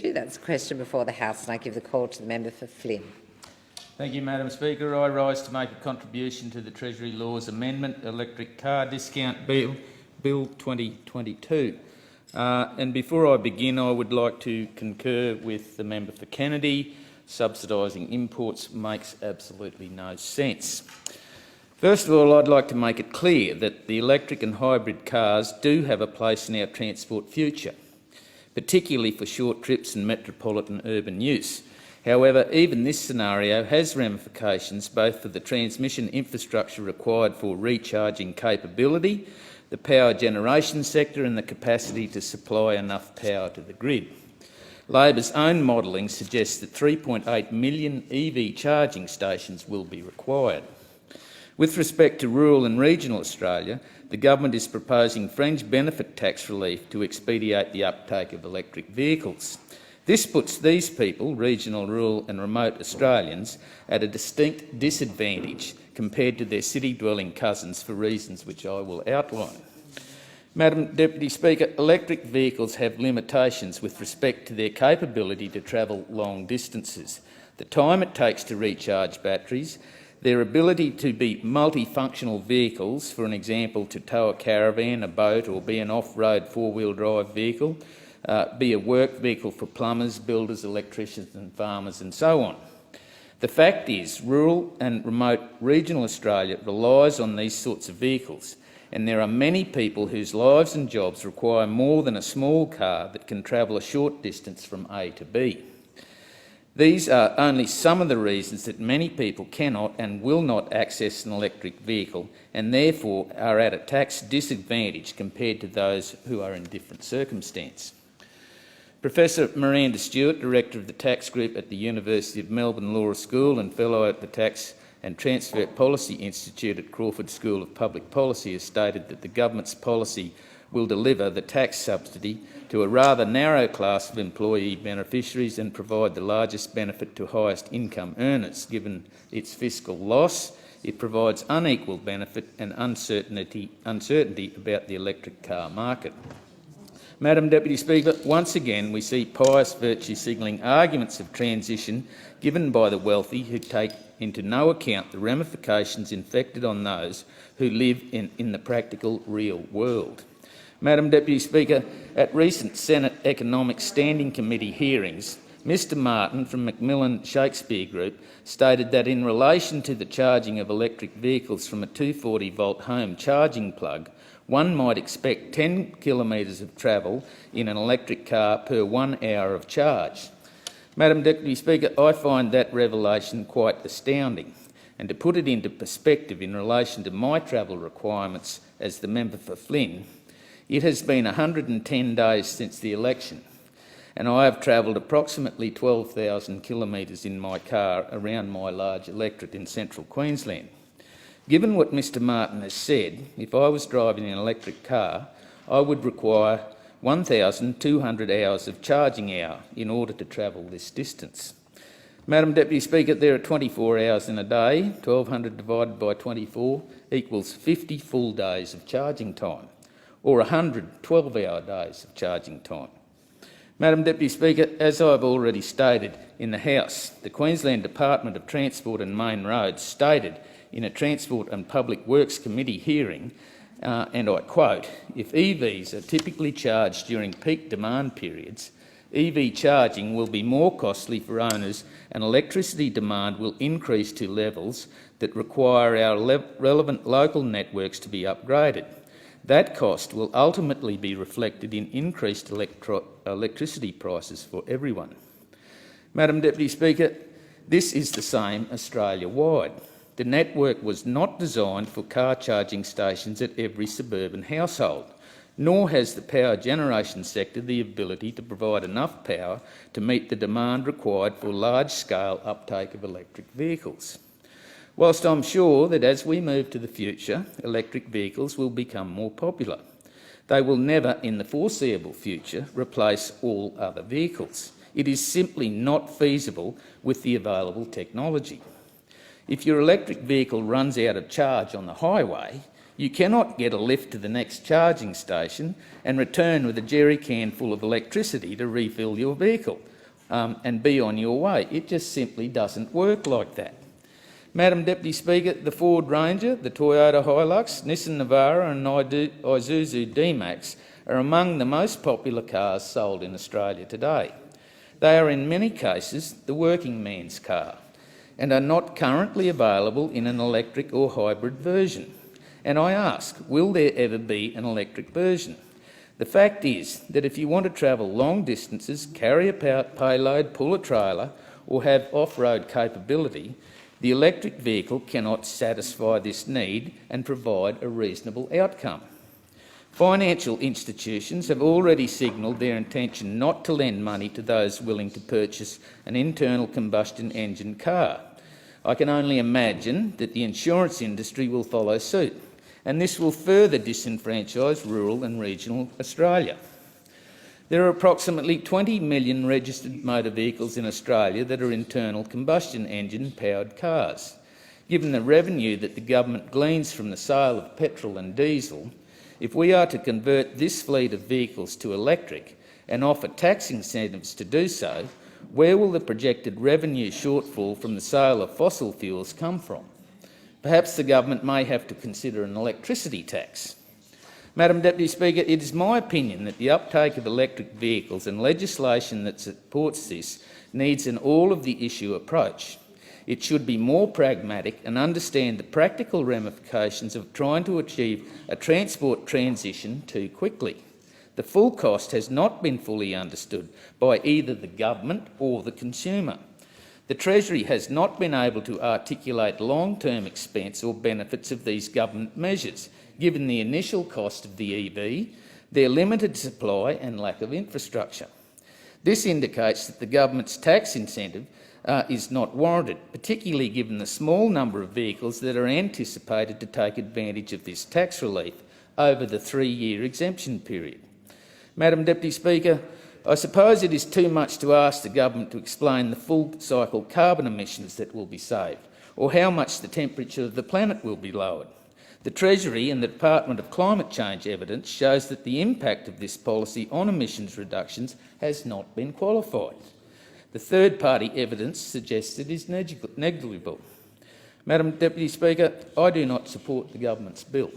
issue. That's a question before the House, and I give the call to the member for Flynn. Thank you, Madam Speaker. I rise to make a contribution to the Treasury Laws Amendment Electric Car Discount Bill 2022. And before I begin, I would like to concur with the member for Kennedy. Subsidising imports makes absolutely no sense. First of all, I'd like to make it clear that the electric and hybrid cars do have a place in our transport future, particularly for short trips and metropolitan urban use. However, even this scenario has ramifications both for the transmission infrastructure required for recharging capability, the power generation sector and the capacity to supply enough power to the grid. Labor's own modelling suggests that 3.8 million EV charging stations will be required. With respect to rural and regional Australia, the government is proposing fringe benefit tax relief to expedite the uptake of electric vehicles. This puts these people, regional, rural and remote Australians, at a distinct disadvantage compared to their city-dwelling cousins for reasons which I will outline. Madam Deputy Speaker, electric vehicles have limitations with respect to their capability to travel long distances, the time it takes to recharge batteries, their ability to be multifunctional vehicles, for an example, to tow a caravan, a boat or be an off-road four-wheel drive vehicle, be a work vehicle for plumbers, builders, electricians and farmers and so on. The fact is, rural and remote regional Australia relies on these sorts of vehicles, and there are many people whose lives and jobs require more than a small car that can travel a short distance from A to B. These are only some of the reasons that many people cannot and will not access an electric vehicle and therefore are at a tax disadvantage compared to those who are in different circumstances. Professor Miranda Stewart, Director of the Tax Group at the University of Melbourne Law School and Fellow at the Tax and Transfer Policy Institute at Crawford School of Public Policy, has stated that the government's policy will deliver the tax subsidy to a rather narrow class of employee beneficiaries and provide the largest benefit to highest income earners. Given its fiscal loss, it provides unequal benefit and uncertainty about the electric car market. Madam Deputy Speaker, once again we see pious virtue signalling arguments of transition given by the wealthy who take into no account the ramifications inflicted on those who live in the practical real world. Madam Deputy Speaker, at recent Senate Economic Standing Committee hearings, Mr Martin from Macmillan Shakespeare Group stated that in relation to the charging of electric vehicles from a 240-volt home charging plug, one might expect 10 kilometres of travel in an electric car per 1 hour of charge. Madam Deputy Speaker, I find that revelation quite astounding, and to put it into perspective in relation to my travel requirements as the member for Flynn, it has been 110 days since the election, and I have travelled approximately 12,000 kilometres in my car around my large electorate in central Queensland. Given what Mr Martin has said, if I was driving an electric car, I would require 1,200 hours of charging hour in order to travel this distance. Madam Deputy Speaker, there are 24 hours in a day. 1,200 divided by 24 equals 50 full days of charging time, or 100 12-hour days of charging time. Madam Deputy Speaker, as I've already stated in the House, the Queensland Department of Transport and Main Roads stated in a Transport and Public Works Committee hearing, and I quote, "If EVs are typically charged during peak demand periods, EV charging will be more costly for owners and electricity demand will increase to levels that require our relevant local networks to be upgraded. That cost will ultimately be reflected in increased electricity prices for everyone." Madam Deputy Speaker, this is the same Australia-wide. The network was not designed for car charging stations at every suburban household, nor has the power generation sector the ability to provide enough power to meet the demand required for large-scale uptake of electric vehicles. Whilst I'm sure that as we move to the future, electric vehicles will become more popular, they will never in the foreseeable future replace all other vehicles. It is simply not feasible with the available technology. If your electric vehicle runs out of charge on the highway, You cannot get a lift to the next charging station and return with a jerry can full of electricity to refill your vehicle and be on your way. It just simply doesn't work like that. Madam Deputy Speaker, the Ford Ranger, the Toyota Hilux, Nissan Navara and Isuzu D-Max are among the most popular cars sold in Australia today. They are in many cases the working man's car and are not currently available in an electric or hybrid version. And I ask, will there ever be an electric version? The fact is that if you want to travel long distances, carry a payload, pull a trailer or have off-road capability, the electric vehicle cannot satisfy this need and provide a reasonable outcome. Financial institutions have already signalled their intention not to lend money to those willing to purchase an internal combustion engine car. I can only imagine that the insurance industry will follow suit, and this will further disenfranchise rural and regional Australia. There are approximately 20 million registered motor vehicles in Australia that are internal combustion engine powered cars. Given the revenue that the government gleans from the sale of petrol and diesel, if we are to convert this fleet of vehicles to electric and offer tax incentives to do so, where will the projected revenue shortfall from the sale of fossil fuels come from? Perhaps the government may have to consider an electricity tax. Madam Deputy Speaker, it is my opinion that the uptake of electric vehicles and legislation that supports this needs an all-of-the-issue approach. It should be more pragmatic and understand the practical ramifications of trying to achieve a transport transition too quickly. The full cost has not been fully understood by either the government or the consumer. The Treasury has not been able to articulate long-term expense or benefits of these government measures, given the initial cost of the EV, their limited supply and lack of infrastructure. This indicates that the government's tax incentive is not warranted, particularly given the small number of vehicles that are anticipated to take advantage of this tax relief over the 3-year exemption period. Madam Deputy Speaker, I suppose it is too much to ask the government to explain the full cycle carbon emissions that will be saved, or how much the temperature of the planet will be lowered. The Treasury and the Department of Climate Change evidence shows that the impact of this policy on emissions reductions has not been qualified. The third-party evidence suggests it is negligible. Madam Deputy Speaker, I do not support the government's bill.